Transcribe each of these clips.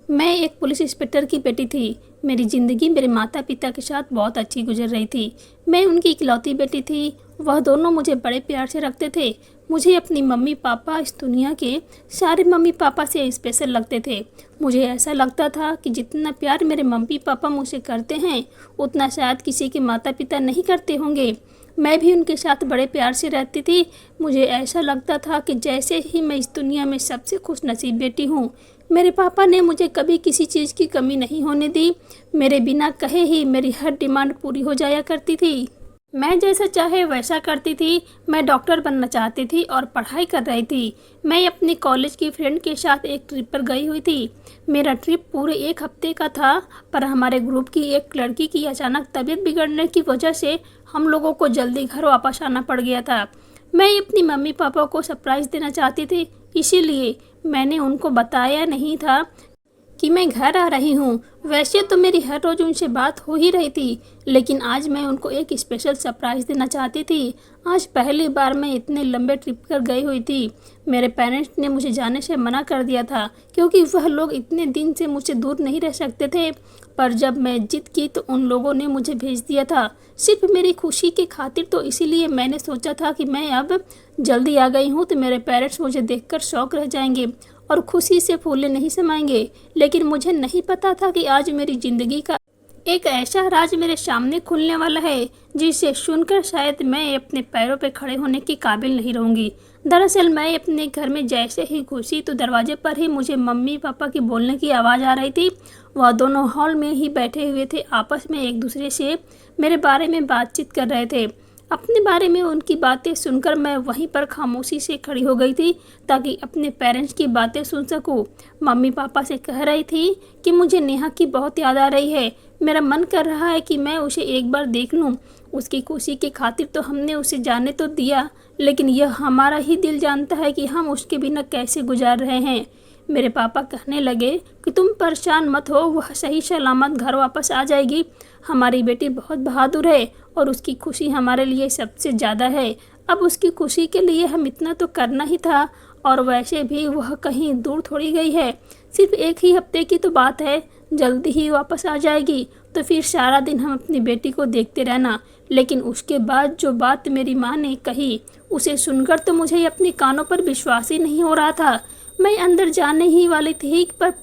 मैं एक police inspector की बेटी थी। मेरी ज़िंदगी मेरे माता पिता के साथ बहुत अच्छी गुजर रही थी। मैं उनकी इकलौती बेटी थी। वह दोनों मुझे बड़े प्यार से रखते थे। मुझे अपनी मम्मी पापा इस दुनिया के सारे मम्मी पापा से स्पेशल लगते थे। मुझे ऐसा लगता था कि जितना प्यार मेरे मम्मी पापा मुझसे करते हैं उतना शायद किसी के माता पिता नहीं करते होंगे। मैं भी उनके साथ बड़े प्यार से रहती थी। मुझे ऐसा लगता था कि जैसे ही मैं इस दुनिया में सबसे खुश नसीब बेटी हूँ। मेरे पापा ने मुझे कभी किसी चीज़ की कमी नहीं होने दी। मेरे बिना कहे ही मेरी हर डिमांड पूरी हो जाया करती थी। मैं जैसा चाहे वैसा करती थी। मैं डॉक्टर बनना चाहती थी और पढ़ाई कर रही थी। मैं अपनी कॉलेज की फ्रेंड के साथ एक ट्रिप पर गई हुई थी। मेरा ट्रिप पूरे 1 हफ्ते का था, पर हमारे ग्रुप की एक लड़की की अचानक तबीयत बिगड़ने की वजह से हम लोगों को जल्दी घर वापस आना पड़ गया था। मैं अपनी मम्मी पापा को सरप्राइज़ देना चाहती थी, इसीलिए मैंने उनको बताया नहीं था कि मैं घर आ रही हूँ। वैसे तो मेरी हर रोज़ उनसे बात हो ही रही थी, लेकिन आज मैं उनको एक स्पेशल सरप्राइज़ देना चाहती थी। आज पहली बार मैं इतने लंबे ट्रिप पर गई हुई थी। मेरे पेरेंट्स ने मुझे जाने से मना कर दिया था, क्योंकि वह लोग इतने दिन से मुझसे दूर नहीं रह सकते थे। पर जब मैं जिद की तो उन लोगों ने मुझे भेज दिया था, सिर्फ मेरी खुशी की खातिर। तो इसीलिए मैंने सोचा था कि मैं अब जल्दी आ गई हूँ तो मेरे पेरेंट्स मुझे देखकर शौक रह जाएंगे और खुशी से फूले नहीं समाएंगे। लेकिन मुझे नहीं पता था कि आज मेरी ज़िंदगी का एक ऐसा राज मेरे सामने खुलने वाला है जिसे सुनकर शायद मैं अपने पैरों पर खड़े होने के काबिल नहीं रहूँगी। दरअसल मैं अपने घर में जैसे ही घुसी तो दरवाजे पर ही मुझे मम्मी पापा की बोलने की आवाज़ आ रही थी। वह दोनों हॉल में ही बैठे हुए थे, आपस में एक दूसरे से मेरे बारे में बातचीत कर रहे थे। अपने बारे में उनकी बातें सुनकर मैं वहीं पर खामोशी से खड़ी हो गई थी ताकि अपने पेरेंट्स की बातें सुन सकूं। मम्मी पापा से कह रही थी कि मुझे नेहा की बहुत याद आ रही है। मेरा मन कर रहा है कि मैं उसे एक बार देख लूं। उसकी खुशी की खातिर तो हमने उसे जाने तो दिया, लेकिन यह हमारा ही दिल जानता है कि हम उसके बिना कैसे गुजार रहे हैं। मेरे पापा कहने लगे कि तुम परेशान मत हो, वह सही सलामत घर वापस आ जाएगी। हमारी बेटी बहुत बहादुर है और उसकी खुशी हमारे लिए सबसे ज़्यादा है। अब उसकी खुशी के लिए हम इतना तो करना ही था, और वैसे भी वह कहीं दूर थोड़ी गई है। सिर्फ 1 ही हफ्ते की तो बात है, जल्दी ही वापस आ जाएगी। तो फिर सारा दिन हम अपनी बेटी को देखते रहना। लेकिन उसके बाद जो बात मेरी माँ ने कही, उसे सुनकर तो मुझे अपने कानों पर विश्वास ही नहीं हो रहा था। मैं अंदर जाने ही वाली थी, पर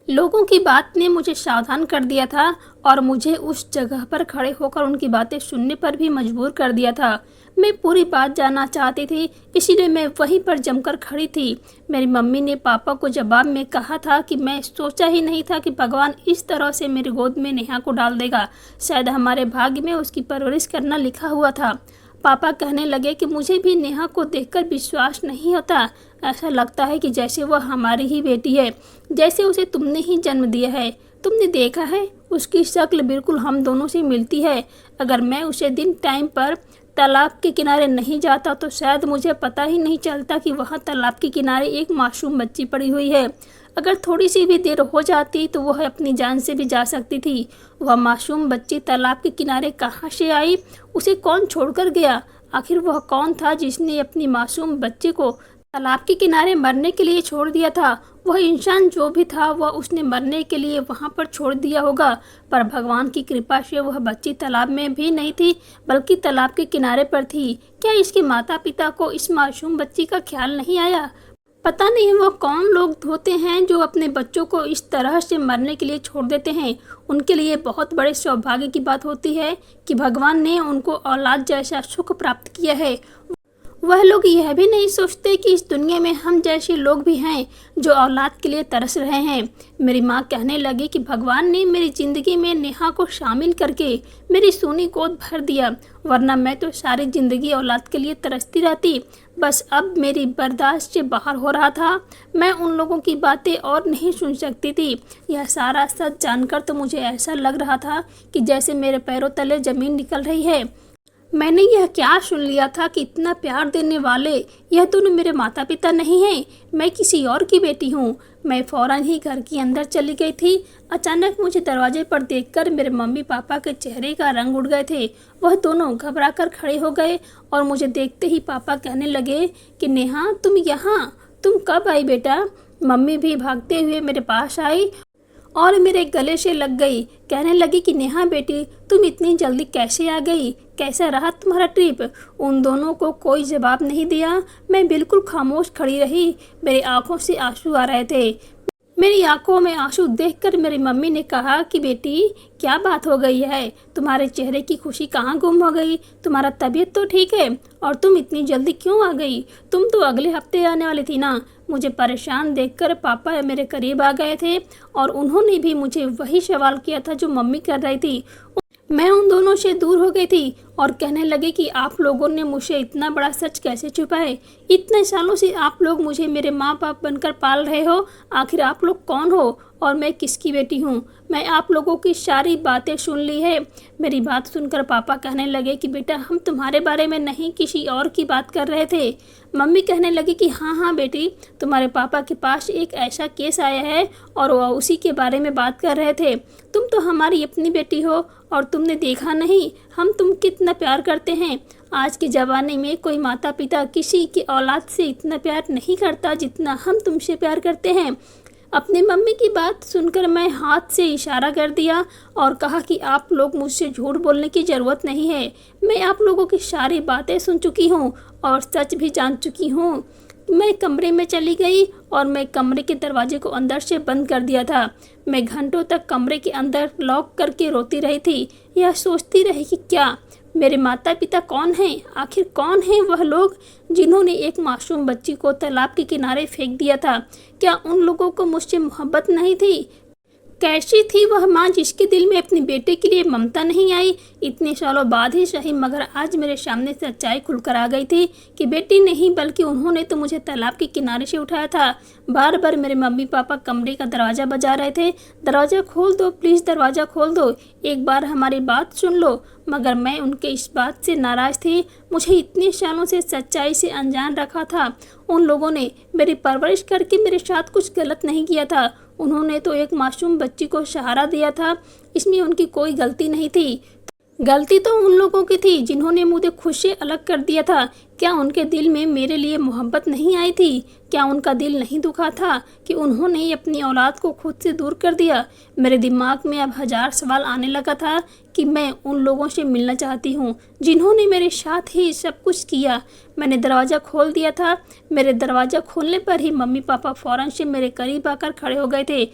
लोगों की बात ने मुझे सावधान कर दिया था और मुझे उस जगह पर खड़े होकर उनकी बातें सुनने पर भी मजबूर कर दिया था। मैं पूरी बात जानना चाहती थी, इसीलिए मैं वहीं पर जमकर खड़ी थी। मेरी मम्मी ने पापा को जवाब में कहा था कि मैं सोचा ही नहीं था कि भगवान इस तरह से मेरी गोद में नेहा को डाल देगा। शायद हमारे भाग्य में उसकी परवरिश करना लिखा हुआ था। पापा कहने लगे कि मुझे भी नेहा को देखकर विश्वास नहीं होता। ऐसा लगता है कि जैसे वह हमारी ही बेटी है, जैसे उसे तुमने ही जन्म दिया है। तुमने देखा है, उसकी शक्ल बिल्कुल हम दोनों से मिलती है। अगर मैं उसे दिन टाइम पर तालाब के किनारे नहीं जाता तो शायद मुझे पता ही नहीं चलता कि वहाँ तालाब के किनारे एक मासूम बच्ची पड़ी हुई है। अगर थोड़ी सी भी देर हो जाती तो वह अपनी जान से भी जा सकती थी। वह मासूम बच्ची तालाब के किनारे कहाँ से आई? उसे कौन छोड़कर गया? आखिर वह कौन था जिसने अपनी मासूम बच्चे को तालाब के किनारे मरने के लिए छोड़ दिया था? वह इंसान जो भी था वह उसने मरने के लिए वहां पर छोड़ दिया होगा, पर भगवान की कृपा से वह बच्ची तालाब में भी नहीं थी, बल्कि तालाब के किनारे पर थी। क्या इसके माता पिता को इस मासूम बच्ची का ख्याल नहीं आया? पता नहीं वो कौन लोग होते हैं जो अपने बच्चों को इस तरह से मरने के लिए छोड़ देते हैं। उनके लिए बहुत बड़े सौभाग्य की बात होती है कि भगवान ने उनको औलाद जैसा सुख प्राप्त किया है। वह लोग यह भी नहीं सोचते कि इस दुनिया में हम जैसे लोग भी हैं जो औलाद के लिए तरस रहे हैं। मेरी माँ कहने लगी कि भगवान ने मेरी ज़िंदगी में नेहा को शामिल करके मेरी सूनी गोद भर दिया, वरना मैं तो सारी ज़िंदगी औलाद के लिए तरसती रहती। बस अब मेरी बर्दाश्त से बाहर हो रहा था। मैं उन लोगों की बातें और नहीं सुन सकती थी। यह सारा सच जानकर तो मुझे ऐसा लग रहा था कि जैसे मेरे पैरों तले ज़मीन निकल रही है। मैंने यह क्या सुन लिया था कि इतना प्यार देने वाले यह दोनों मेरे माता पिता नहीं हैं, मैं किसी और की बेटी हूँ। मैं फौरन ही घर के अंदर चली गई थी। अचानक मुझे दरवाजे पर देखकर मेरे मम्मी पापा के चेहरे का रंग उड़ गए थे। वह दोनों घबराकर खड़े हो गए और मुझे देखते ही पापा कहने लगे कि नेहा तुम यहाँ, तुम कब आई बेटा? मम्मी भी भागते हुए मेरे पास आई और मेरे गले से लग गई। कहने लगी कि नेहा बेटी, तुम इतनी जल्दी कैसे आ गई, कैसा रहा तुम्हारा ट्रिप। उन दोनों को कोई जवाब नहीं दिया। मैं बिल्कुल खामोश खड़ी रही। मेरी आंखों से आंसू आ रहे थे। मेरी आंखों में आंसू देखकर मेरी मम्मी ने कहा कि बेटी, क्या बात हो गई है, तुम्हारे चेहरे की खुशी कहाँ गुम हो गई, तुम्हारा तबीयत तो ठीक है और तुम इतनी जल्दी क्यों आ गई, तुम तो अगले हफ्ते आने वाली थी ना। मुझे परेशान देखकर पापा मेरे करीब आ गए थे और उन्होंने भी मुझे वही सवाल किया था जो मम्मी कर रही थी। मैं उन दोनों से दूर हो गई थी और कहने लगे कि आप लोगों ने मुझे इतना बड़ा सच कैसे छुपाए। इतने सालों से आप लोग मुझे मेरे माँ बाप बनकर पाल रहे हो, आखिर आप लोग कौन हो और मैं किसकी बेटी हूँ। मैं आप लोगों की सारी बातें सुन ली है। मेरी बात सुनकर पापा कहने लगे कि बेटा, हम तुम्हारे बारे में नहीं किसी और की बात कर रहे थे। मम्मी कहने लगी कि हाँ हाँ बेटी, तुम्हारे पापा के पास एक ऐसा केस आया है और वह उसी के बारे में बात कर रहे थे। तुम तो हमारी अपनी बेटी हो और तुमने देखा नहीं हम तुम कितना प्यार करते हैं। आज के ज़माने में कोई माता पिता किसी की औलाद से इतना प्यार नहीं करता जितना हम तुमसे प्यार करते हैं। अपनी मम्मी की बात सुनकर मैं हाथ से इशारा कर दिया और कहा कि आप लोग मुझसे झूठ बोलने की ज़रूरत नहीं है। मैं आप लोगों की सारी बातें सुन चुकी हूँ और सच भी जान चुकी हूँ। मैं कमरे में चली गई और मैं कमरे के दरवाजे को अंदर से बंद कर दिया था। मैं घंटों तक कमरे के अंदर लॉक करके रोती रही थी। यह सोचती रही कि क्या मेरे माता पिता कौन हैं, आखिर कौन हैं वह लोग जिन्होंने एक मासूम बच्ची को तालाब के किनारे फेंक दिया था। क्या उन लोगों को मुझसे मोहब्बत नहीं थी। कैसी थी वह माँ जिसके दिल में अपने बेटे के लिए ममता नहीं आई। इतने सालों बाद ही सही, मगर आज मेरे सामने सच्चाई खुलकर आ गई थी कि बेटी नहीं बल्कि उन्होंने तो मुझे तालाब के किनारे से उठाया था। बार बार मेरे मम्मी पापा कमरे का दरवाज़ा बजा रहे थे, दरवाज़ा खोल दो प्लीज़, दरवाज़ा खोल दो, एक बार हमारी बात सुन लो। मगर मैं उनके इस बात से नाराज़ थी। मुझे इतने सालों से सच्चाई से अनजान रखा था। उन लोगों ने मेरी परवरिश करके मेरे साथ कुछ गलत नहीं किया था। उन्होंने तो एक मासूम बच्ची को सहारा दिया था, इसमें उनकी कोई गलती नहीं थी। गलती तो उन लोगों की थी जिन्होंने मुझे खुद से अलग कर दिया था। क्या उनके दिल में मेरे लिए मोहब्बत नहीं आई थी? क्या उनका दिल नहीं दुखा था कि उन्होंने अपनी औलाद को खुद से दूर कर दिया? मेरे दिमाग में अब हजार सवाल आने लगा था कि मैं उन लोगों से मिलना चाहती हूँ जिन्होंने मेरे साथ ही सब कुछ किया। मैंने दरवाज़ा खोल दिया था। मेरे दरवाज़ा खोलने पर ही मम्मी पापा फ़ौरन से मेरे करीब आकर खड़े हो गए थे।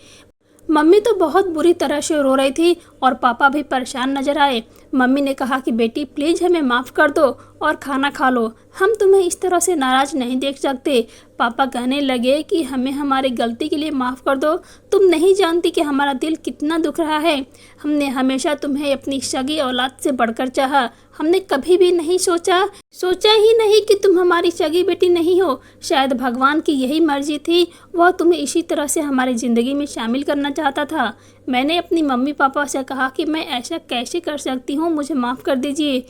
मम्मी तो बहुत बुरी तरह से रो रही थी और पापा भी परेशान नजर आए। मम्मी ने कहा कि बेटी प्लीज़ हमें माफ़ कर दो और खाना खा लो, हम तुम्हें इस तरह से नाराज़ नहीं देख सकते। पापा कहने लगे कि हमें हमारी गलती के लिए माफ़ कर दो, तुम नहीं जानती कि हमारा दिल कितना दुख रहा है। हमने हमेशा तुम्हें अपनी सगी औलाद से बढ़कर चाहा। हमने कभी भी नहीं सोचा ही नहीं कि तुम हमारी सगी बेटी नहीं हो। शायद भगवान की यही मर्जी थी, वह तुम्हें इसी तरह से हमारी ज़िंदगी में शामिल करना चाहता था। मैंने अपनी मम्मी पापा से कहा कि मैं ऐसा कैसे कर सकती हूँ, मुझे माफ़ कर दीजिए।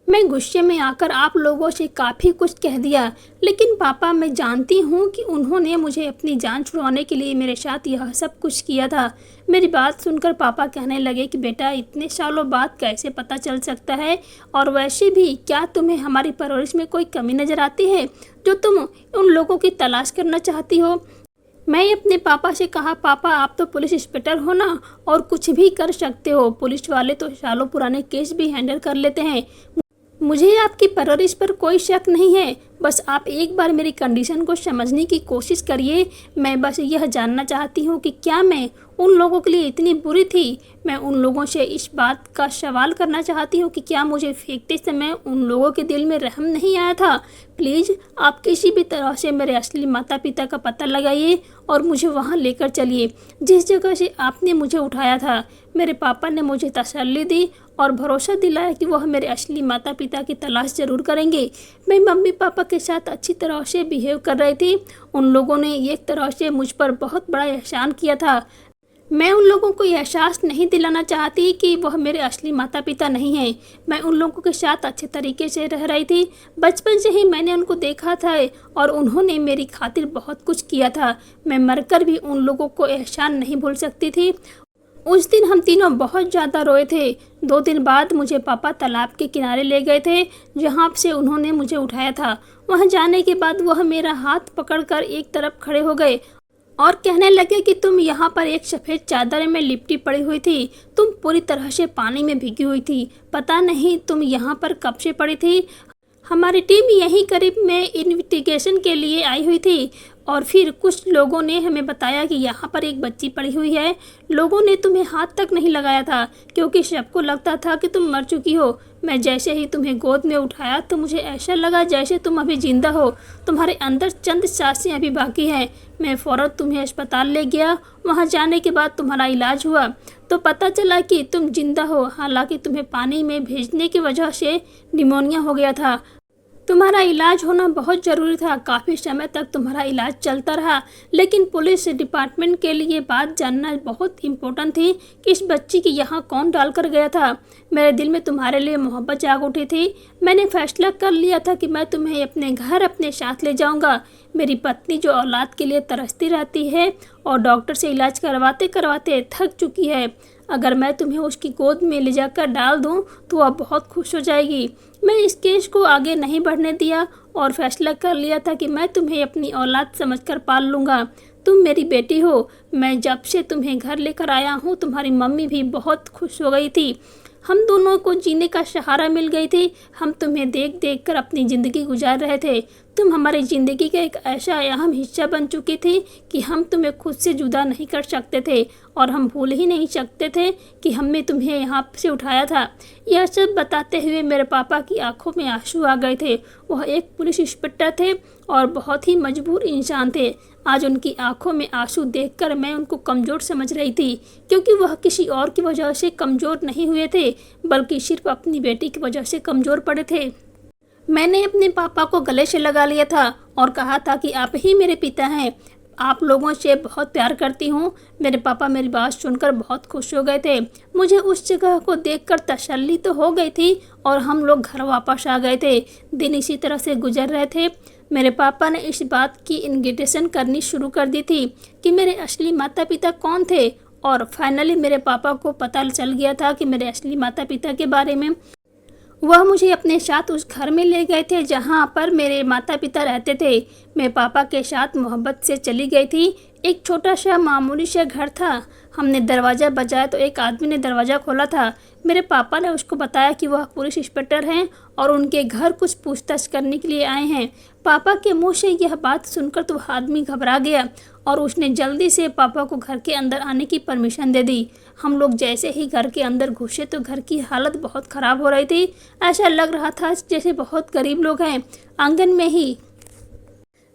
मैं गुस्से में आकर आप लोगों से काफ़ी कुछ कह दिया, लेकिन पापा मैं जानती हूँ कि उन्होंने मुझे अपनी जान छुड़वाने के लिए मेरे साथ यह सब कुछ किया था। मेरी बात सुनकर पापा कहने लगे कि बेटा इतने सालों बाद कैसे पता चल सकता है, और वैसे भी क्या तुम्हें हमारी परवरिश में कोई कमी नज़र आती है जो तुम उन लोगों की तलाश करना चाहती हो। मैं अपने पापा से कहा, पापा आप तो पुलिस इंस्पेक्टर हो ना और कुछ भी कर सकते हो, पुलिस वाले तो सालों पुराने केस भी हैंडल कर लेते हैं। मुझे आपकी परवरिश पर कोई शक नहीं है, बस आप एक बार मेरी कंडीशन को समझने की कोशिश करिए। मैं बस यह जानना चाहती हूँ कि क्या मैं उन लोगों के लिए इतनी बुरी थी। मैं उन लोगों से इस बात का सवाल करना चाहती हूँ कि क्या मुझे फेंकते समय उन लोगों के दिल में रहम नहीं आया था। प्लीज़ आप किसी भी तरह से मेरे असली माता पिता का पता लगाइए और मुझे वहाँ लेकर चलिए जिस जगह से आपने मुझे उठाया था। मेरे पापा ने मुझे तसल्ली दी और भरोसा दिलाया कि वह मेरे असली माता पिता की तलाश ज़रूर करेंगे। मैं मम्मी पापा के साथ अच्छी तरह से बिहेव कर रही थी। उन लोगों ने एक तरह से मुझ पर बहुत बड़ा एहसान किया था। मैं उन लोगों को एहसास नहीं दिलाना चाहती कि वह मेरे असली माता पिता नहीं हैं। मैं उन लोगों के साथ अच्छे तरीके से रह रही थी। बचपन से ही मैंने उनको देखा था और उन्होंने मेरी खातिर बहुत कुछ किया था। मैं मरकर भी उन लोगों को एहसान नहीं भूल सकती थी। उस दिन हम तीनों बहुत ज़्यादा रोए थे। 2 दिन बाद मुझे पापा तालाब के किनारे ले गए थे जहाँ से उन्होंने मुझे उठाया था। वहाँ जाने के बाद वह मेरा हाथ पकड़कर एक तरफ खड़े हो गए और कहने लगे कि तुम यहाँ पर एक सफ़ेद चादर में लिपटी पड़ी हुई थी। तुम पूरी तरह से पानी में भीगी हुई थी। पता नहीं तुम यहाँ पर कब से पड़ी थी। हमारी टीम यहीं करीब में इन्वेस्टिगेशन के लिए आई हुई थी और फिर कुछ लोगों ने हमें बताया कि यहाँ पर एक बच्ची पड़ी हुई है। लोगों ने तुम्हें हाथ तक नहीं लगाया था क्योंकि सबको लगता था कि तुम मर चुकी हो। मैं जैसे ही तुम्हें गोद में उठाया तो मुझे ऐसा लगा जैसे तुम अभी जिंदा हो। तुम्हारे अंदर चंद सांसें अभी बाकी हैं। मैं फ़ौरन तुम्हें अस्पताल ले गया। वहाँ जाने के बाद तुम्हारा इलाज हुआ तो पता चला कि तुम जिंदा हो। हालांकि तुम्हें पानी में भेजने की वजह से निमोनिया हो गया था। तुम्हारा इलाज होना बहुत ज़रूरी था। काफ़ी समय तक तुम्हारा इलाज चलता रहा, लेकिन पुलिस डिपार्टमेंट के लिए बात जानना बहुत इम्पोर्टेंट थी कि इस बच्ची की यहाँ कौन डाल कर गया था। मेरे दिल में तुम्हारे लिए मोहब्बत जाग उठी थी। मैंने फैसला कर लिया था कि मैं तुम्हें अपने घर अपने साथ ले जाऊँगा। मेरी पत्नी जो औलाद के लिए तरसती रहती है और डॉक्टर से इलाज करवाते करवाते थक चुकी है, अगर मैं तुम्हें उसकी गोद में ले जाकर डाल दूं तो वह बहुत खुश हो जाएगी। मैं इस केस को आगे नहीं बढ़ने दिया और फैसला कर लिया था कि मैं तुम्हें अपनी औलाद समझकर पाल लूँगा। तुम मेरी बेटी हो। मैं जब से तुम्हें घर लेकर आया हूँ तुम्हारी मम्मी भी बहुत खुश हो गई थी। हम दोनों को जीने का सहारा मिल गई थी। हम तुम्हें देख देख कर अपनी ज़िंदगी गुजार रहे थे। तुम हमारी ज़िंदगी का एक ऐसा अहम हिस्सा बन चुकी थी कि हम तुम्हें खुद से जुदा नहीं कर सकते थे और हम भूल ही नहीं सकते थे कि हमने तुम्हें यहाँ से उठाया था। यह सब बताते हुए मेरे पापा की आंखों में आंसू आ गए थे। वह एक पुलिस इंस्पेक्टर थे और बहुत ही मजबूर इंसान थे। आज उनकी आंखों में आंसू देखकर मैं उनको कमज़ोर समझ रही थी, क्योंकि वह किसी और की वजह से कमज़ोर नहीं हुए थे बल्कि सिर्फ अपनी बेटी की वजह से कमज़ोर पड़े थे। मैंने अपने पापा को गले से लगा लिया था और कहा था कि आप ही मेरे पिता हैं। आप लोगों से बहुत प्यार करती हूँ। मेरे पापा मेरी बात सुनकर बहुत खुश हो गए थे। मुझे उस जगह को देखकर तसल्ली तो हो गई थी और हम लोग घर वापस आ गए थे। दिन इसी तरह से गुजर रहे थे। मेरे पापा ने इस बात की इन्वेस्टिगेशन करनी शुरू कर दी थी कि मेरे असली माता पिता कौन थे और फाइनली मेरे पापा को पता चल गया था कि मेरे असली माता पिता के बारे में। वह मुझे अपने साथ उस घर में ले गए थे जहाँ पर मेरे माता पिता रहते थे। मैं पापा के साथ मोहब्बत से चली गई थी। एक छोटा सा मामूली सा घर था। हमने दरवाज़ा बजाया तो एक आदमी ने दरवाज़ा खोला था। मेरे पापा ने उसको बताया कि वह पुलिस इंस्पेक्टर हैं और उनके घर कुछ पूछताछ करने के लिए आए हैं। पापा के मुंह से यह बात सुनकर तो वह आदमी घबरा गया और उसने जल्दी से पापा को घर के अंदर आने की परमिशन दे दी। हम लोग जैसे ही घर के अंदर घुसे तो घर की हालत बहुत ख़राब हो रही थी। ऐसा लग रहा था जैसे बहुत गरीब लोग हैं। आंगन में ही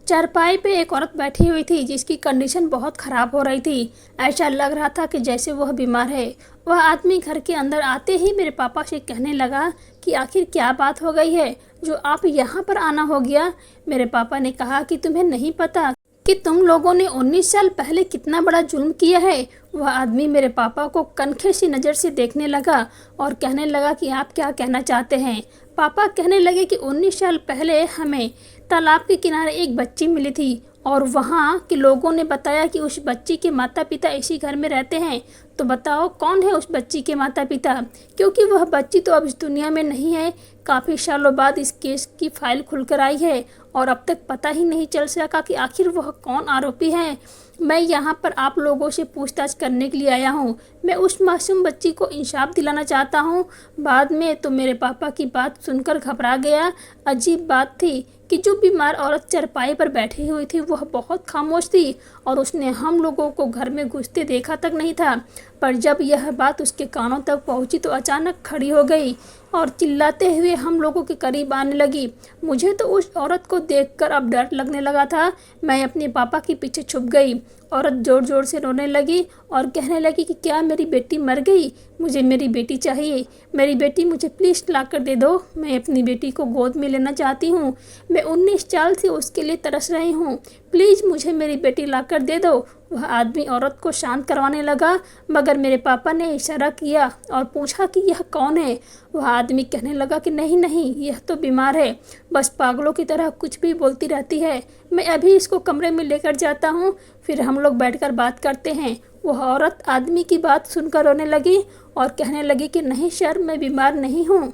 चारपाई पे एक औरत बैठी हुई थी जिसकी कंडीशन बहुत ख़राब हो रही थी। ऐसा लग रहा था कि जैसे वह बीमार है। वह आदमी घर के अंदर आते ही मेरे पापा से कहने लगा कि आखिर क्या बात हो गई है जो आप यहाँ पर आना हो गया। मेरे पापा ने कहा कि तुम्हें नहीं पता कि तुम लोगों ने 19 साल पहले कितना बड़ा जुल्म किया है। वह आदमी मेरे पापा को कनखे सी नज़र से देखने लगा और कहने लगा कि आप क्या कहना चाहते हैं। पापा कहने लगे कि 19 साल पहले हमें तालाब के किनारे एक बच्ची मिली थी और वहाँ के लोगों ने बताया कि उस बच्ची के माता पिता इसी घर में रहते हैं। तो बताओ कौन है उस बच्ची के माता पिता, क्योंकि वह बच्ची तो अब इस दुनिया में नहीं है। काफ़ी सालों बाद इस केस की फाइल खुलकर आई है और अब तक पता ही नहीं चल सका कि आखिर वह कौन आरोपी है। मैं यहाँ पर आप लोगों से पूछताछ करने के लिए आया हूँ। मैं उस मासूम बच्ची को इंसाफ दिलाना चाहता हूँ। बाद में तो मेरे पापा की बात सुनकर घबरा गया। अजीब बात थी कि जो बीमार औरत चारपाई पर बैठी हुई थी वह बहुत खामोश थी और उसने हम लोगों को घर में घुसते देखा तक नहीं था। पर जब यह बात उसके कानों तक पहुंची तो अचानक खड़ी हो गई और चिल्लाते हुए हम लोगों के करीब आने लगी। मुझे तो उस औरत को देखकर अब डर लगने लगा था। मैं अपने पापा के पीछे छुप गई। औरत ज़ोर ज़ोर से रोने लगी और कहने लगी कि क्या मेरी बेटी मर गई? मुझे मेरी बेटी चाहिए। मेरी बेटी मुझे प्लीज़ ला कर दे दो। मैं अपनी बेटी को गोद में लेना चाहती हूँ। मैं 19 साल से उसके लिए तरस रही हूँ। प्लीज़ मुझे मेरी बेटी ला कर दे दो। वह आदमी औरत को शांत करवाने लगा, मगर मेरे पापा ने इशारा किया और पूछा कि यह कौन है। वह आदमी कहने लगा कि नहीं नहीं, यह तो बीमार है, बस पागलों की तरह कुछ भी बोलती रहती है। मैं अभी इसको कमरे में लेकर जाता हूँ, फिर हम लोग बैठकर बात करते हैं। वह औरत आदमी की बात सुनकर रोने लगी और कहने लगी कि नहीं सर, मैं बीमार नहीं हूँ।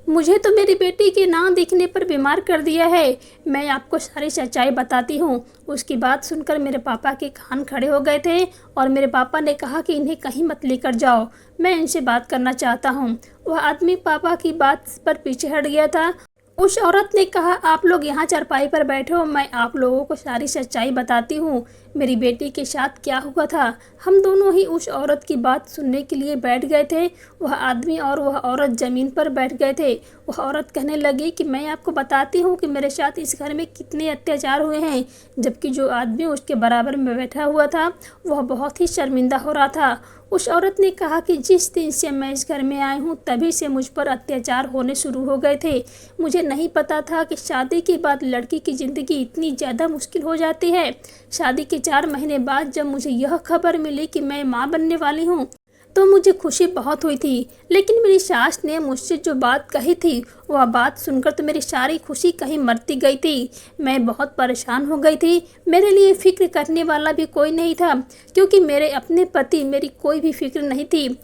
मुझे तो मेरी बेटी के ना दिखने पर बीमार कर दिया है। मैं आपको सारी सच्चाई बताती हूँ। उसकी बात सुनकर मेरे पापा के कान खड़े हो गए थे और मेरे पापा ने कहा कि इन्हें कहीं मत लेकर जाओ, मैं इनसे बात करना चाहता हूँ। वह आदमी पापा की बात पर पीछे हट गया था। उस औरत ने कहा, आप लोग यहाँ चारपाई पर बैठो, मैं आप लोगों को सारी सच्चाई बताती हूँ। मेरी बेटी के साथ क्या हुआ था। हम दोनों ही उस औरत की बात सुनने के लिए बैठ गए थे। वह आदमी और वह औरत ज़मीन पर बैठ गए थे। वह औरत कहने लगी कि मैं आपको बताती हूँ कि मेरे साथ इस घर में कितने अत्याचार हुए हैं। जबकि जो आदमी उसके बराबर में बैठा हुआ था वह बहुत ही शर्मिंदा हो रहा था। उस औरत ने कहा कि जिस दिन से मैं इस घर में आई हूँ तभी से मुझ पर अत्याचार होने शुरू हो गए थे। मुझे नहीं पता था कि शादी के बाद लड़की की ज़िंदगी इतनी ज़्यादा मुश्किल हो जाती है। शादी के 4 महीने बाद जब मुझे यह खबर मिली कि मैं माँ बनने वाली हूँ तो मुझे खुशी बहुत हुई थी। लेकिन मेरी सास ने मुझसे जो बात कही थी वह बात सुनकर तो मेरी सारी खुशी कहीं मरती गई थी। मैं बहुत परेशान हो गई थी। मेरे लिए फ़िक्र करने वाला भी कोई नहीं था, क्योंकि मेरे अपने पति मेरी कोई भी फिक्र नहीं थी।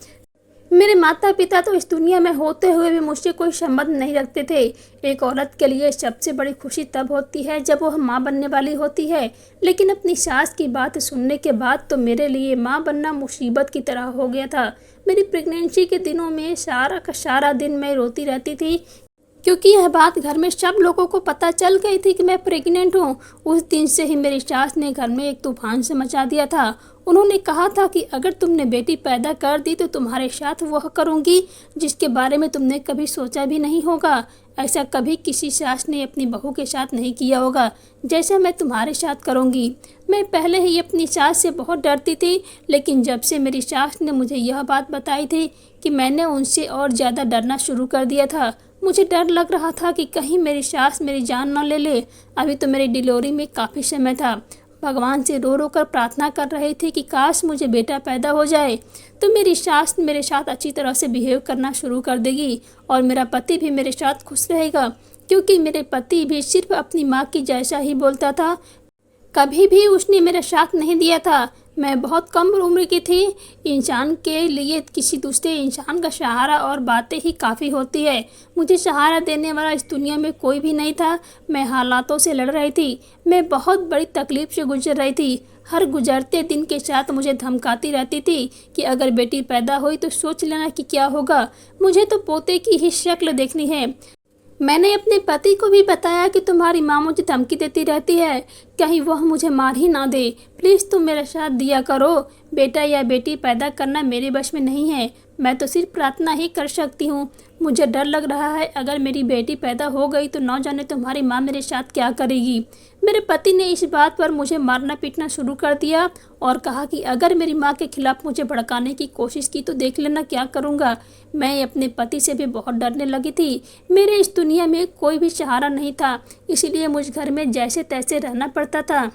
मेरे माता पिता तो इस दुनिया में होते हुए भी मुझसे कोई संबंध नहीं रखते थे। एक औरत के लिए सबसे बड़ी खुशी तब होती है जब वह माँ बनने वाली होती है। लेकिन अपनी सास की बात सुनने के बाद तो मेरे लिए माँ बनना मुसीबत की तरह हो गया था। मेरी प्रेगनेंसी के दिनों में सारा का सारा दिन मैं रोती रहती थी, क्योंकि यह बात घर में सब लोगों को पता चल गई थी कि मैं प्रेग्नेंट हूँ। उस दिन से ही मेरी सास ने घर में एक तूफान से मचा दिया था। उन्होंने कहा था कि अगर तुमने बेटी पैदा कर दी तो तुम्हारे साथ वह करूँगी जिसके बारे में तुमने कभी सोचा भी नहीं होगा। ऐसा कभी किसी सास ने अपनी बहू के साथ नहीं किया होगा जैसा मैं तुम्हारे साथ करूँगी। मैं पहले ही अपनी सास से बहुत डरती थी, लेकिन जब से मेरी सास ने मुझे यह बात बताई थी कि मैंने उनसे और ज़्यादा डरना शुरू कर दिया था। मुझे डर लग रहा था कि कहीं मेरी सास मेरी जान न ले ले। अभी तो मेरी डिलीवरी में काफ़ी समय था। भगवान से रो रो कर प्रार्थना कर रहे थे कि काश मुझे बेटा पैदा हो जाए तो मेरी सास मेरे साथ अच्छी तरह से बिहेव करना शुरू कर देगी और मेरा पति भी मेरे साथ खुश रहेगा, क्योंकि मेरे पति भी सिर्फ अपनी माँ की जैसा ही बोलता था। कभी भी उसने मेरा साथ नहीं दिया था। मैं बहुत कम उम्र की थी। इंसान के लिए किसी दूसरे इंसान का सहारा और बातें ही काफ़ी होती है। मुझे सहारा देने वाला इस दुनिया में कोई भी नहीं था। मैं हालातों से लड़ रही थी। मैं बहुत बड़ी तकलीफ से गुजर रही थी। हर गुजरते दिन के साथ मुझे धमकाती रहती थी कि अगर बेटी पैदा हुई तो सोच लेना कि क्या होगा। मुझे तो पोते की ही शक्ल देखनी है। मैंने अपने पति को भी बताया कि तुम्हारी माँ मुझे धमकी देती रहती है, कहीं वह मुझे मार ही ना दे। प्लीज़ तुम मेरा साथ दिया करो। बेटा या बेटी पैदा करना मेरे बस में नहीं है। मैं तो सिर्फ प्रार्थना ही कर सकती हूँ। मुझे डर लग रहा है अगर मेरी बेटी पैदा हो गई तो न जाने तुम्हारी माँ मेरे साथ क्या करेगी। मेरे पति ने इस बात पर मुझे मारना पीटना शुरू कर दिया और कहा कि अगर मेरी माँ के खिलाफ मुझे भड़काने की कोशिश की तो देख लेना क्या करूँगा। मैं अपने पति से भी बहुत डरने लगी थी। मेरे इस दुनिया में कोई भी सहारा नहीं था, इसलिए मुझ घर में जैसे तैसे रहना पड़ता था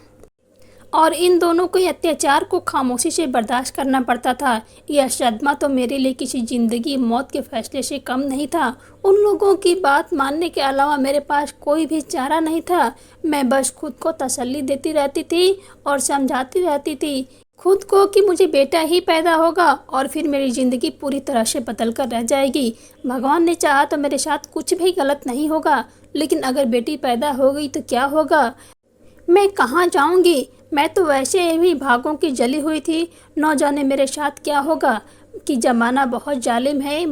और इन दोनों के अत्याचार को खामोशी से बर्दाश्त करना पड़ता था। यह सदमा तो मेरे लिए किसी ज़िंदगी मौत के फैसले से कम नहीं था। उन लोगों की बात मानने के अलावा मेरे पास कोई भी चारा नहीं था। मैं बस खुद को तसल्ली देती रहती थी और समझाती रहती थी खुद को कि मुझे बेटा ही पैदा होगा और फिर मेरी ज़िंदगी पूरी तरह से बदल कर रह जाएगी। भगवान ने चाहा तो मेरे साथ कुछ भी गलत नहीं होगा, लेकिन अगर बेटी पैदा हो गई तो क्या होगा। मैं कहाँ जाऊँगी। मैं तो वैसे भी भागों की जली हुई थी। न जाने मेरे साथ क्या होगा कि ज़माना बहुत जालिम है।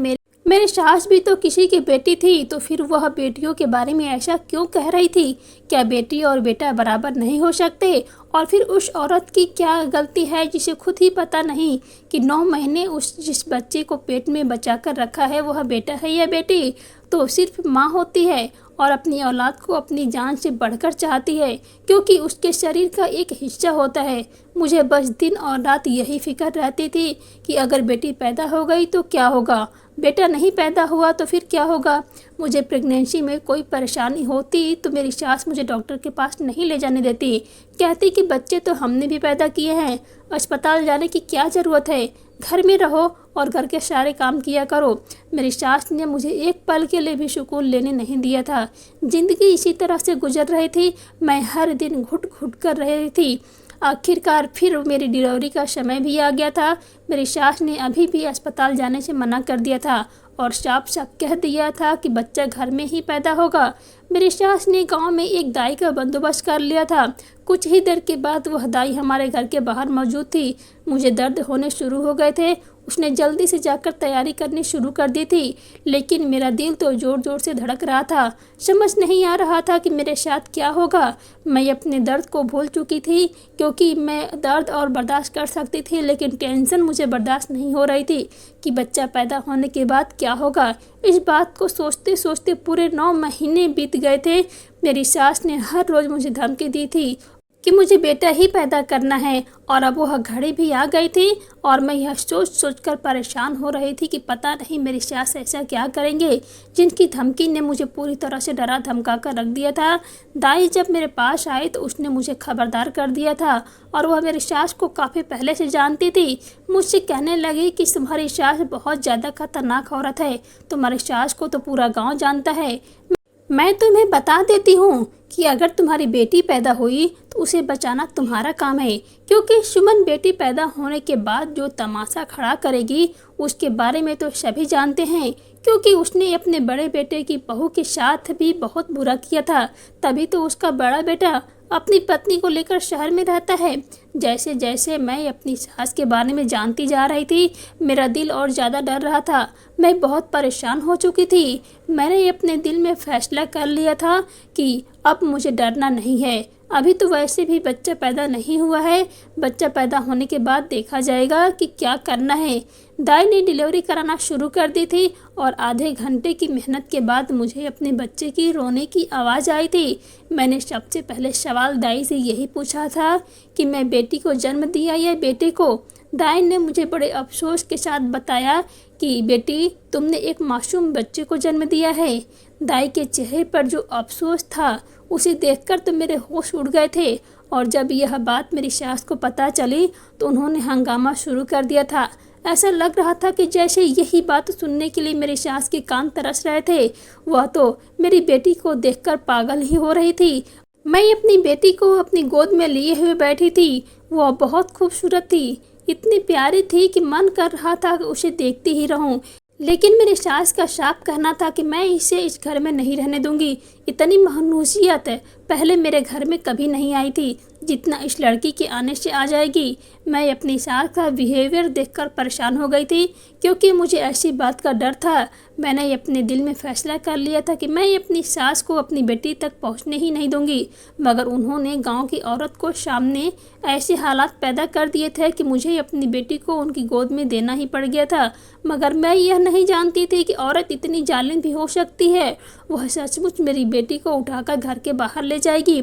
मेरी सास भी तो किसी की बेटी थी, तो फिर वह बेटियों के बारे में ऐसा क्यों कह रही थी। क्या बेटी और बेटा बराबर नहीं हो सकते। और फिर उस औरत की क्या गलती है जिसे खुद ही पता नहीं कि 9 महीने उस जिस बच्चे को पेट में बचा कर रखा है वह बेटा है या बेटी। तो सिर्फ माँ होती है और अपनी औलाद को अपनी जान से बढ़कर चाहती है, क्योंकि उसके शरीर का एक हिस्सा होता है। मुझे बस दिन और रात यही फिक्र रहती थी कि अगर बेटी पैदा हो गई तो क्या होगा, बेटा नहीं पैदा हुआ तो फिर क्या होगा। मुझे प्रेगनेंसी में कोई परेशानी होती तो मेरी सास मुझे डॉक्टर के पास नहीं ले जाने देती। कहती कि बच्चे तो हमने भी पैदा किए हैं, अस्पताल जाने की क्या ज़रूरत है, घर में रहो और घर के सारे काम किया करो। मेरी सास ने मुझे एक पल के लिए भी सुकून लेने नहीं दिया था। ज़िंदगी इसी तरह से गुजर रही थी। मैं हर दिन घुट घुट कर रही थी। आखिरकार फिर मेरी डिलीवरी का समय भी आ गया था। मेरी सास ने अभी भी अस्पताल जाने से मना कर दिया था और साफ साफ कह दिया था कि बच्चा घर में ही पैदा होगा। मेरी सास ने गांव में एक दाई का बंदोबस्त कर लिया था। कुछ ही देर के बाद वह दाई हमारे घर के बाहर मौजूद थी। मुझे दर्द होने शुरू हो गए थे। उसने जल्दी से जाकर तैयारी करनी शुरू कर दी थी, लेकिन मेरा दिल तो ज़ोर ज़ोर से धड़क रहा था। समझ नहीं आ रहा था कि मेरे साथ क्या होगा। मैं अपने दर्द को भूल चुकी थी, क्योंकि मैं दर्द और बर्दाश्त कर सकती थी, लेकिन टेंशन मुझे बर्दाश्त नहीं हो रही थी कि बच्चा पैदा होने के बाद क्या होगा। इस बात को सोचते सोचते पूरे 9 महीने बीत गए थे। मेरी सास ने हर रोज़ मुझे धमकी दी थी कि मुझे बेटा ही पैदा करना है, और अब वह घड़ी भी आ गई थी और मैं यह सोच सोच कर परेशान हो रही थी कि पता नहीं मेरी सास ऐसा क्या करेंगे, जिनकी धमकी ने मुझे पूरी तरह से डरा धमका कर रख दिया था। दाई जब मेरे पास आई तो उसने मुझे खबरदार कर दिया था, और वह मेरी सास को काफ़ी पहले से जानती थी। मुझसे कहने लगी कि तुम्हारी सास बहुत ज़्यादा खतरनाक औरत है, तुम्हारी सास को तो पूरा गाँव जानता है। मैं तुम्हें बता देती हूँ कि अगर तुम्हारी बेटी पैदा हुई तो उसे बचाना तुम्हारा काम है, क्योंकि सुमन बेटी पैदा होने के बाद जो तमाशा खड़ा करेगी उसके बारे में तो सभी जानते हैं, क्योंकि उसने अपने बड़े बेटे की बहू के साथ भी बहुत बुरा किया था। तभी तो उसका बड़ा बेटा अपनी पत्नी को लेकर शहर में रहता है। जैसे जैसे मैं अपनी सास के बारे में जानती जा रही थी, मेरा दिल और ज़्यादा डर रहा था। मैं बहुत परेशान हो चुकी थी। मैंने अपने दिल में फैसला कर लिया था कि अब मुझे डरना नहीं है। अभी तो वैसे भी बच्चा पैदा नहीं हुआ है, बच्चा पैदा होने के बाद देखा जाएगा कि क्या करना है। दाई ने डिलीवरी कराना शुरू कर दी थी, और आधे घंटे की मेहनत के बाद मुझे अपने बच्चे की रोने की आवाज़ आई थी। मैंने सबसे पहले सवाल दाई से यही पूछा था कि मैं बेटी को जन्म दिया या बेटे को। दाई ने मुझे बड़े अफसोस के साथ बताया कि बेटी, तुमने एक मासूम बच्चे को जन्म दिया है। दाई के चेहरे पर जो अफसोस था उसे देखकर तो मेरे होश उड़ गए थे, और जब यह बात मेरी सास को पता चली तो उन्होंने हंगामा शुरू कर दिया था। ऐसा लग रहा था कि जैसे यही बात सुनने के लिए मेरी सास के कान तरस रहे थे। वह तो मेरी बेटी को देखकर पागल ही हो रही थी। मैं अपनी बेटी को अपनी गोद में लिए हुए बैठी थी। वह बहुत खूबसूरत थी, इतनी प्यारी थी कि मन कर रहा था कि उसे देखती ही रहूं। लेकिन मेरी सास का साफ कहना था कि मैं इसे इस घर में नहीं रहने दूंगी। इतनी महनूसियत पहले मेरे घर में कभी नहीं आई थी जितना इस लड़की के आने से आ जाएगी। मैं अपनी सास का बिहेवियर देखकर परेशान हो गई थी, क्योंकि मुझे ऐसी बात का डर था। मैंने अपने दिल में फैसला कर लिया था कि मैं अपनी सास को अपनी बेटी तक पहुंचने ही नहीं दूंगी, मगर उन्होंने गांव की औरत को सामने ऐसे हालात पैदा कर दिए थे कि मुझे अपनी बेटी को उनकी गोद में देना ही पड़ गया था। मगर मैं यह नहीं जानती थी कि औरत इतनी जालिम भी हो सकती है। वह सचमुच मेरी बेटी को उठाकर घर के बाहर ले जाएगी।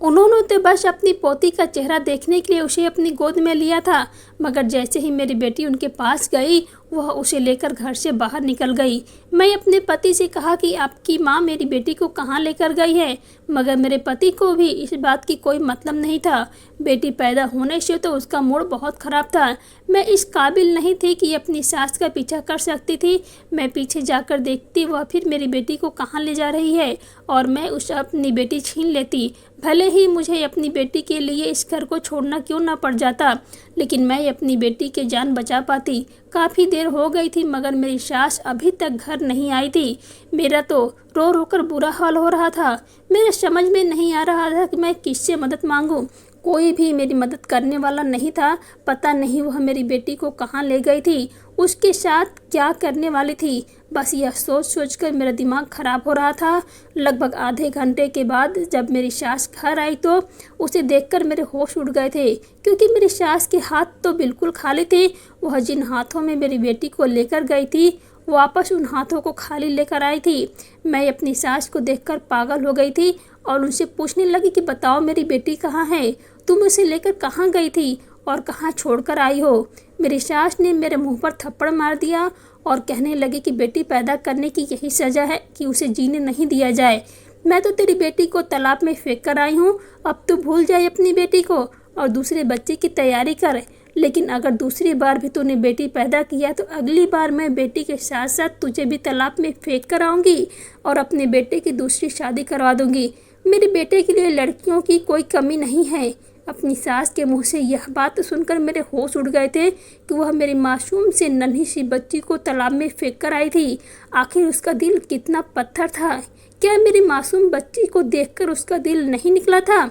उन्होंने तो बस अपनी पोती का चेहरा देखने के लिए उसे अपनी गोद में लिया था, मगर जैसे ही मेरी बेटी उनके पास गई, वह उसे लेकर घर से बाहर निकल गई। मैं अपने पति से कहा कि आपकी माँ मेरी बेटी को कहाँ लेकर गई है, मगर मेरे पति को भी इस बात की कोई मतलब नहीं था। बेटी पैदा होने से तो उसका मूड बहुत ख़राब था। मैं इस काबिल नहीं थी कि अपनी सास का पीछा कर सकती थी। मैं पीछे जाकर देखती वह फिर मेरी बेटी को कहाँ ले जा रही है, और मैं उसे अपनी बेटी छीन लेती। भले ही मुझे अपनी बेटी के लिए इस घर को छोड़ना क्यों ना पड़ जाता, लेकिन मैं अपनी बेटी की जान बचा पाती। काफ़ी देर हो गई थी, मगर मेरी सास अभी तक घर नहीं आई थी। मेरा तो रो रो कर बुरा हाल हो रहा था। मेरे समझ में नहीं आ रहा था कि मैं किससे मदद मांगूं। कोई भी मेरी मदद करने वाला नहीं था। पता नहीं वह मेरी बेटी को कहाँ ले गई थी, उसके साथ क्या करने वाली थी। बस यह सोच सोच कर मेरा दिमाग ख़राब हो रहा था। लगभग आधे घंटे के बाद जब मेरी सास घर आई तो उसे देखकर मेरे होश उड़ गए थे, क्योंकि मेरी सास के हाथ तो बिल्कुल खाली थे। वह जिन हाथों में मेरी बेटी को लेकर गई थी, वापस उन हाथों को खाली लेकर आई थी। मैं अपनी सास को देखकर पागल हो गई थी और उनसे पूछने लगी कि बताओ मेरी बेटी कहाँ है, तुम उसे लेकर कहाँ गई थी और कहाँ छोड़कर आई हो। मेरी सास ने मेरे मुंह पर थप्पड़ मार दिया और कहने लगी कि बेटी पैदा करने की यही सज़ा है कि उसे जीने नहीं दिया जाए। मैं तो तेरी बेटी को तालाब में फेंक कर आई हूँ, अब तू भूल जाए अपनी बेटी को और दूसरे बच्चे की तैयारी कर। लेकिन अगर दूसरी बार भी तूने बेटी पैदा किया तो अगली बार मैं बेटी के साथ साथ तुझे भी तालाब में फेंक कर आऊँगी और अपने बेटे की दूसरी शादी करवा दूँगी। मेरे बेटे के लिए लड़कियों की कोई कमी नहीं है। अपनी सास के मुंह से यह बात सुनकर मेरे होश उड़ गए थे कि वह मेरी मासूम से नन्ही सी बच्ची को तालाब में फेंक कर आई थी। आखिर उसका दिल कितना पत्थर था। क्या मेरी मासूम बच्ची को देखकर उसका दिल नहीं निकला था?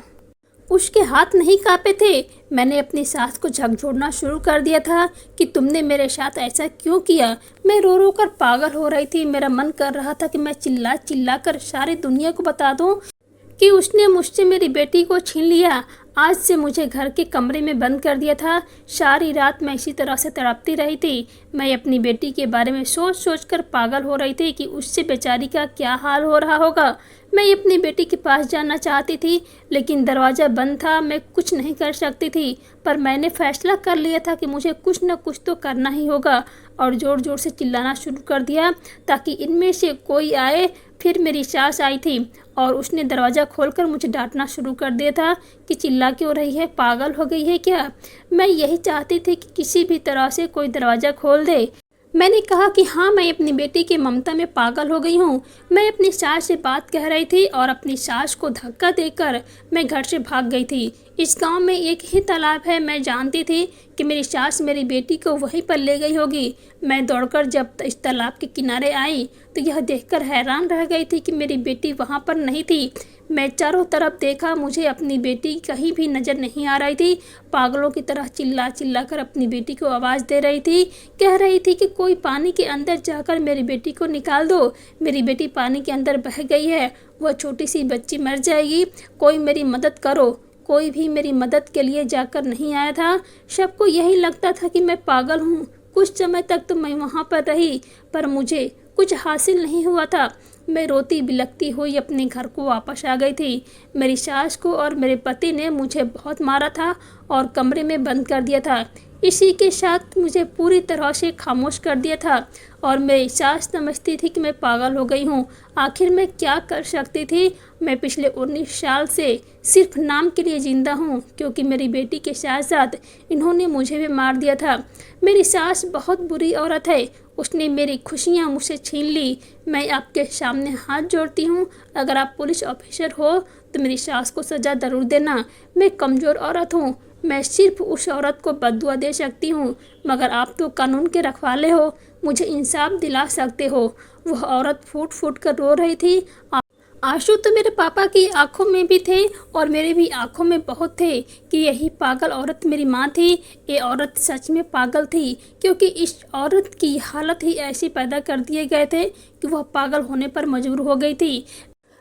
उसके हाथ नहीं कांपे थे। मैंने अपनी सास को झकझोरना शुरू कर दिया था कि तुमने मेरे साथ ऐसा क्यों किया। मैं रो रो कर पागल हो रही थी। मेरा मन कर रहा था कि मैं चिल्ला चिल्ला कर सारी दुनिया को बता दूं कि उसने मुझसे मेरी बेटी को छीन लिया। आज से मुझे घर के कमरे में बंद कर दिया था। सारी रात मैं इसी तरह से तड़पती रही थी। मैं अपनी बेटी के बारे में सोच सोच कर पागल हो रही थी कि उससे बेचारी का क्या हाल हो रहा होगा। मैं अपनी बेटी के पास जाना चाहती थी, लेकिन दरवाज़ा बंद था। मैं कुछ नहीं कर सकती थी, पर मैंने फैसला कर लिया था कि मुझे कुछ न कुछ तो करना ही होगा और ज़ोर ज़ोर से चिल्लाना शुरू कर दिया ताकि इनमें से कोई आए। फिर मेरी सास आई थी और उसने दरवाज़ा खोलकर मुझे डांटना शुरू कर दिया था कि चिल्ला क्यों रही है, पागल हो गई है क्या। मैं यही चाहती थी कि किसी भी तरह से कोई दरवाज़ा खोल दे। मैंने कहा कि हाँ, मैं अपनी बेटी की ममता में पागल हो गई हूँ। मैं अपनी सास से बात कह रही थी और अपनी सास को धक्का देकर मैं घर से भाग गई थी। इस गांव में एक ही तालाब है। मैं जानती थी कि मेरी सास मेरी बेटी को वहीं पर ले गई होगी। मैं दौड़कर जब इस तालाब के किनारे आई तो यह देखकर हैरान रह गई थी कि मेरी बेटी वहाँ पर नहीं थी। मैं चारों तरफ देखा, मुझे अपनी बेटी कहीं भी नज़र नहीं आ रही थी। पागलों की तरह चिल्ला चिल्ला कर अपनी बेटी को आवाज़ दे रही थी। कह रही थी कि कोई पानी के अंदर जाकर मेरी बेटी को निकाल दो। मेरी बेटी पानी के अंदर बह गई है, वह छोटी सी बच्ची मर जाएगी। कोई मेरी मदद करो। कोई भी मेरी मदद के लिए जाकर नहीं आया था। सबको यही लगता था कि मैं पागल हूँ। कुछ समय तक तो मैं वहाँ पर रही, पर मुझे कुछ हासिल नहीं हुआ था। मैं रोती बिलखती हुई अपने घर को वापस आ गई थी। मेरी सास को और मेरे पति ने मुझे बहुत मारा था और कमरे में बंद कर दिया था। इसी के साथ मुझे पूरी तरह से खामोश कर दिया था और मेरी सास समझती थी कि मैं पागल हो गई हूँ। आखिर मैं क्या कर सकती थी। मैं पिछले 19 साल से सिर्फ नाम के लिए ज़िंदा हूँ, क्योंकि मेरी बेटी के साथ साथ इन्होंने मुझे भी मार दिया था। मेरी सास बहुत बुरी औरत है। उसने मेरी खुशियाँ मुझसे छीन ली। मैं आपके सामने हाथ जोड़ती हूँ, अगर आप पुलिस ऑफिसर हो तो मेरी सास को सज़ा ज़रूर देना। मैं कमज़ोर औरत हूँ। मैं सिर्फ उस औरत को बद्दुआ दे सकती हूँ, मगर आप तो कानून के रखवाले हो, मुझे इंसाफ दिला सकते हो। वह औरत फूट फूट कर रो रही थी। आंसू तो मेरे पापा की आंखों में भी थे और मेरे भी आंखों में बहुत थे कि यही पागल औरत मेरी माँ थी। ये औरत सच में पागल थी, क्योंकि इस औरत की हालत ही ऐसी पैदा कर दिए गए थे कि वह पागल होने पर मजबूर हो गई थी।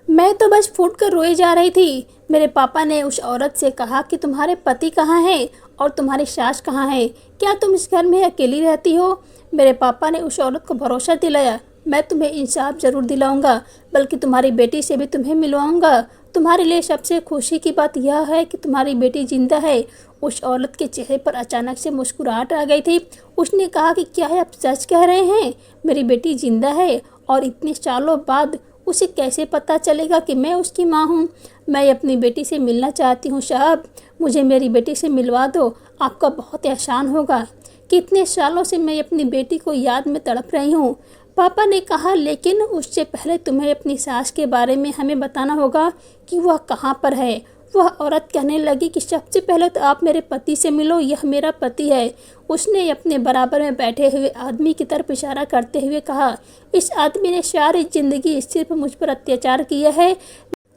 मैं तो बस फूट कर रोई जा रही थी। मेरे पापा ने उस औरत से कहा कि तुम्हारे पति कहाँ हैं और तुम्हारी सास कहाँ है, क्या तुम इस घर में अकेली रहती हो। मेरे पापा ने उस औरत को भरोसा दिलाया, मैं तुम्हें इंसाफ ज़रूर दिलाऊंगा, बल्कि तुम्हारी बेटी से भी तुम्हें मिलवाऊंगा। तुम्हारे लिए सबसे खुशी की बात यह है कि तुम्हारी बेटी जिंदा है। उस औरत के चेहरे पर अचानक से मुस्कुराहट आ गई थी। उसने कहा कि क्या आप सच कह रहे हैं, मेरी बेटी जिंदा है, और इतने सालों बाद उसे कैसे पता चलेगा कि मैं उसकी माँ हूँ। मैं अपनी बेटी से मिलना चाहती हूँ साहब, मुझे मेरी बेटी से मिलवा दो, आपका बहुत एहसान होगा। कितने सालों से मैं अपनी बेटी को याद में तड़प रही हूँ। पापा ने कहा, लेकिन उससे पहले तुम्हें अपनी सास के बारे में हमें बताना होगा कि वह कहाँ पर है। वह औरत कहने लगी कि सबसे पहले तो आप मेरे पति से मिलो, यह मेरा पति है। उसने अपने बराबर में बैठे हुए आदमी की तरफ इशारा करते हुए कहा, इस आदमी ने सारी जिंदगी सिर्फ मुझ पर अत्याचार किया है,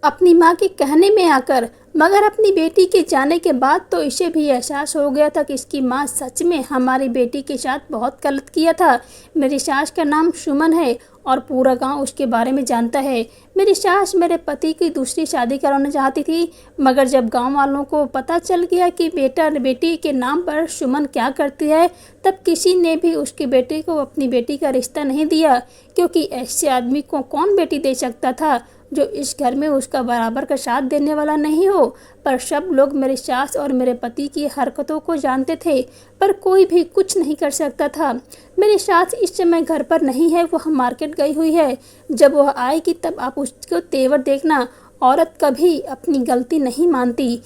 अपनी माँ के कहने में आकर, मगर अपनी बेटी के जाने के बाद तो इसे भी एहसास हो गया था कि इसकी माँ सच में हमारी बेटी के साथ बहुत गलत किया था। मेरी सास का नाम सुमन है और पूरा गांव उसके बारे में जानता है। मेरी सास मेरे पति की दूसरी शादी कराना चाहती थी, मगर जब गांव वालों को पता चल गया कि बेटा बेटी के नाम पर सुमन क्या करती है, तब किसी ने भी उसकी बेटी को अपनी बेटी का रिश्ता नहीं दिया, क्योंकि ऐसे आदमी को कौन बेटी दे सकता था जो इस घर में उसका बराबर का साथ देने वाला नहीं हो। पर सब लोग मेरी सास और मेरे पति की हरकतों को जानते थे, पर कोई भी कुछ नहीं कर सकता था। मेरी सास इस समय घर पर नहीं है, वह मार्केट गई हुई है। जब वह आएगी तब आप उसको तेवर देखना। औरत कभी अपनी गलती नहीं मानती।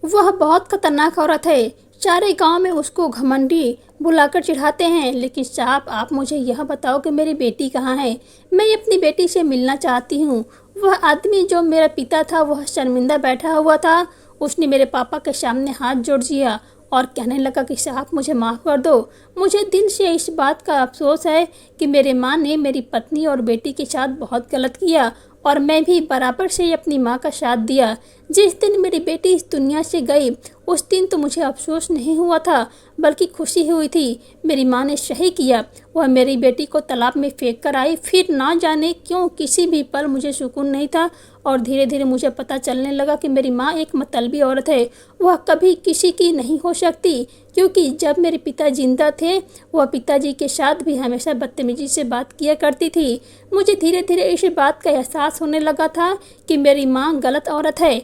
वह बहुत खतरनाक औरत है। सारे गांव में उसको घमंडी बुलाकर चिढ़ाते हैं। लेकिन साहब, आप मुझे यह बताओ कि मेरी बेटी कहाँ है। मैं अपनी बेटी से मिलना चाहती हूँ। वह आदमी जो मेरा पिता था, वह शर्मिंदा बैठा हुआ था। उसने मेरे पापा के सामने हाथ जोड़ दिया और कहने लगा कि साहब मुझे माफ़ कर दो। मुझे दिल से इस बात का अफसोस है कि मेरे माँ ने मेरी पत्नी और बेटी के साथ बहुत गलत किया और मैं भी बराबर से अपनी माँ का साथ दिया। जिस दिन मेरी बेटी इस दुनिया से गई उस दिन तो मुझे अफसोस नहीं हुआ था बल्कि खुशी हुई थी। मेरी माँ ने सही किया, वह मेरी बेटी को तालाब में फेंक कर आई। फिर ना जाने क्यों किसी भी पल मुझे सुकून नहीं था और धीरे धीरे मुझे पता चलने लगा कि मेरी माँ एक मतलबी औरत है, वह कभी किसी की नहीं हो सकती। क्योंकि जब मेरे पिता जिंदा थे वह पिताजी के साथ भी हमेशा बदतमीजी से बात किया करती थी। मुझे धीरे धीरे इस बात का एहसास होने लगा था कि मेरी माँ गलत औरत है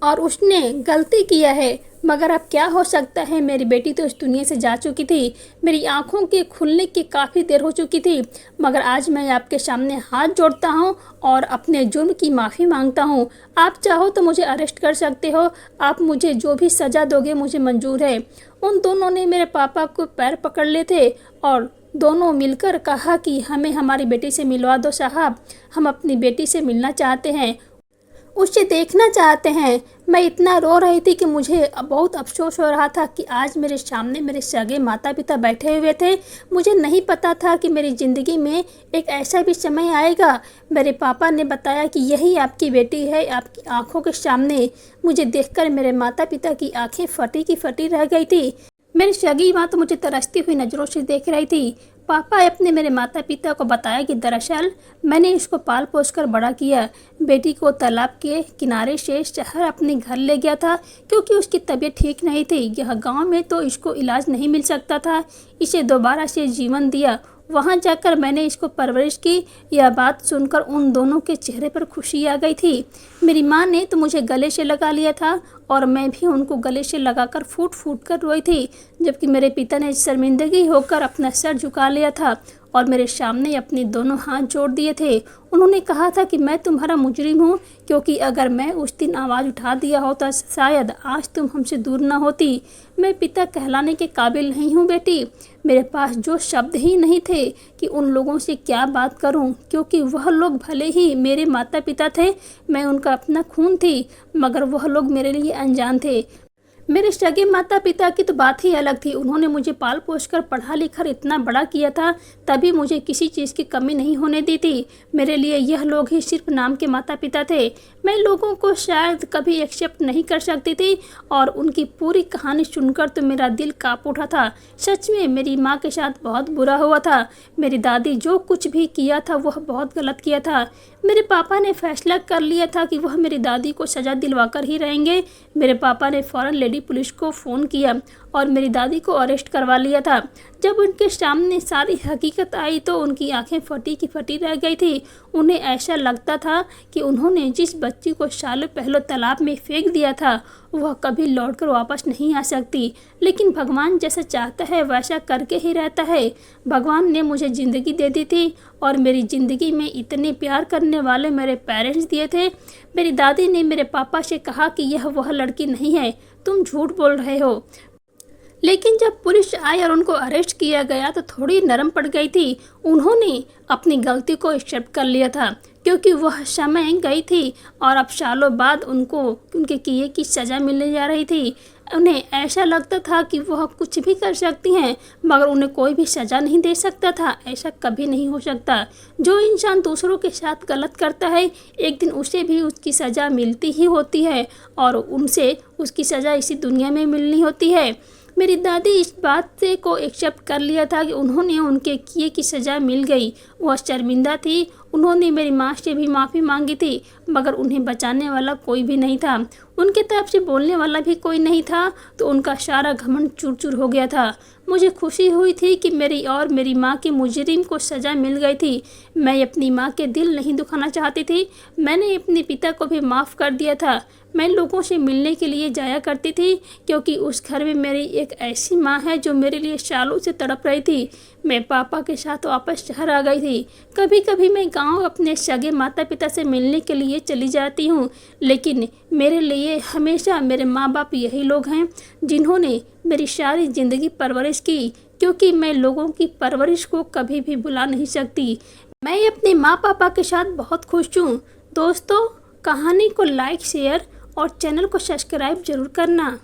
और उसने गलती किया है। मगर अब क्या हो सकता है, मेरी बेटी तो इस दुनिया से जा चुकी थी, मेरी आंखों के खुलने की काफ़ी देर हो चुकी थी। मगर आज मैं आपके सामने हाथ जोड़ता हूँ और अपने जुर्म की माफ़ी मांगता हूँ। आप चाहो तो मुझे अरेस्ट कर सकते हो, आप मुझे जो भी सज़ा दोगे मुझे मंजूर है। उन दोनों ने मेरे पापा को पैर पकड़ लिए थे और दोनों मिलकर कहा कि हमें हमारी बेटी से मिलवा दो साहब, हम अपनी बेटी से मिलना चाहते हैं, उसे देखना चाहते हैं। मैं इतना रो रही थी कि मुझे बहुत अफसोस हो रहा था कि आज मेरे सामने मेरे सगे माता पिता बैठे हुए थे। मुझे नहीं पता था कि मेरी ज़िंदगी में एक ऐसा भी समय आएगा। मेरे पापा ने बताया कि यही आपकी बेटी है, आपकी आंखों के सामने। मुझे देखकर मेरे माता पिता की आंखें फटी की फटी रह गई थी। मेरी सगी माँ तो मुझे तरसती हुई नज़रों से देख रही थी। पापा अपने मेरे माता पिता को बताया कि दरअसल मैंने इसको पाल पोस कर बड़ा किया। बेटी को तालाब के किनारे से शहर अपने घर ले गया था क्योंकि उसकी तबीयत ठीक नहीं थी। यह गांव में तो इसको इलाज नहीं मिल सकता था, इसे दोबारा से जीवन दिया। वहां जाकर मैंने इसको परवरिश की। यह बात सुनकर उन दोनों के चेहरे पर खुशी आ गई थी। मेरी माँ ने तो मुझे गले से लगा लिया था और मैं भी उनको गले से लगाकर फूट फूट कर रोई थी, जबकि मेरे पिता ने शर्मिंदगी होकर अपना सर झुका लिया था और मेरे सामने अपने दोनों हाथ जोड़ दिए थे। उन्होंने कहा था कि मैं तुम्हारा मुजरिम हूँ, क्योंकि अगर मैं उस दिन आवाज़ उठा दिया होता शायद आज तुम हमसे दूर न होती। मैं पिता कहलाने के काबिल नहीं हूँ बेटी। मेरे पास जो शब्द ही नहीं थे कि उन लोगों से क्या बात करूं, क्योंकि वह लोग भले ही मेरे माता पिता थे, मैं उनका अपना खून थी, मगर वह लोग मेरे लिए अनजान थे। मेरे सगे माता पिता की तो बात ही अलग थी। उन्होंने मुझे पाल पोस कर पढ़ा लिखा इतना बड़ा किया था, तभी मुझे किसी चीज़ की कमी नहीं होने दी थी। मेरे लिए यह लोग ही सिर्फ नाम के माता पिता थे। मैं लोगों को शायद कभी एक्सेप्ट नहीं कर सकती थी और उनकी पूरी कहानी सुनकर तो मेरा दिल काँप उठा था। सच में मेरी माँ के साथ बहुत बुरा हुआ था। मेरी दादी जो कुछ भी किया था वह बहुत गलत किया था। मेरे पापा ने फैसला कर लिया था कि वह मेरी दादी को सज़ा दिलवाकर ही रहेंगे। मेरे पापा ने फ़ौरन लेडी पुलिस को फ़ोन किया और मेरी दादी को अरेस्ट करवा लिया था। जब उनके सामने सारी हकीकत आई तो उनकी आंखें फटी की फटी रह गई थी। उन्हें ऐसा लगता था कि उन्होंने जिस बच्ची को सालों पहले तालाब में फेंक दिया था वह कभी लौटकर वापस नहीं आ सकती। लेकिन भगवान जैसा चाहता है वैसा करके ही रहता है। भगवान ने मुझे ज़िंदगी दे दी थी और मेरी ज़िंदगी में इतने प्यार करने वाले मेरे पेरेंट्स दिए थे। मेरी दादी ने मेरे पापा से कहा कि यह वह लड़की नहीं है, तुम झूठ बोल रहे हो। लेकिन जब पुलिस आई और उनको अरेस्ट किया गया तो थोड़ी नरम पड़ गई थी। उन्होंने अपनी गलती को एक्सेप्ट कर लिया था, क्योंकि वह समय गई थी और अब सालों बाद उनको उनके किए की सज़ा मिलने जा रही थी। उन्हें ऐसा लगता था कि वह कुछ भी कर सकती हैं, मगर उन्हें कोई भी सज़ा नहीं दे सकता था। ऐसा कभी नहीं हो सकता। जो इंसान दूसरों के साथ गलत करता है एक दिन उसे भी उसकी सज़ा मिलती ही होती है और उनसे उसकी सज़ा इसी दुनिया में मिलनी होती है। मेरी दादी इस बात से को एक्सेप्ट कर लिया था कि उन्होंने उनके किए की सज़ा मिल गई। वह शर्मिंदा थी। उन्होंने मेरी माँ से भी माफ़ी मांगी थी, मगर उन्हें बचाने वाला कोई भी नहीं था। उनके तरफ से बोलने वाला भी कोई नहीं था, तो उनका सारा घमंड चूर चूर हो गया था। मुझे खुशी हुई थी कि मेरी और मेरी माँ के मुजरिम को सज़ा मिल गई थी। मैं अपनी माँ के दिल नहीं दुखाना चाहती थी। मैंने अपने पिता को भी माफ़ कर दिया था। मैं लोगों से मिलने के लिए जाया करती थी, क्योंकि उस घर में मेरी एक ऐसी माँ है जो मेरे लिए सालों से तड़प रही थी। मैं पापा के साथ वापस शहर आ गई थी। कभी कभी मैं गांव अपने सगे माता पिता से मिलने के लिए चली जाती हूँ, लेकिन मेरे लिए हमेशा मेरे माँ बाप यही लोग हैं जिन्होंने मेरी सारी ज़िंदगी परवरिश की, क्योंकि मैं लोगों की परवरिश को कभी भी भुला नहीं सकती। मैं अपने माँ पापा के साथ बहुत खुश हूँ। दोस्तों, कहानी को लाइक, शेयर और चैनल को सब्सक्राइब जरूर करना।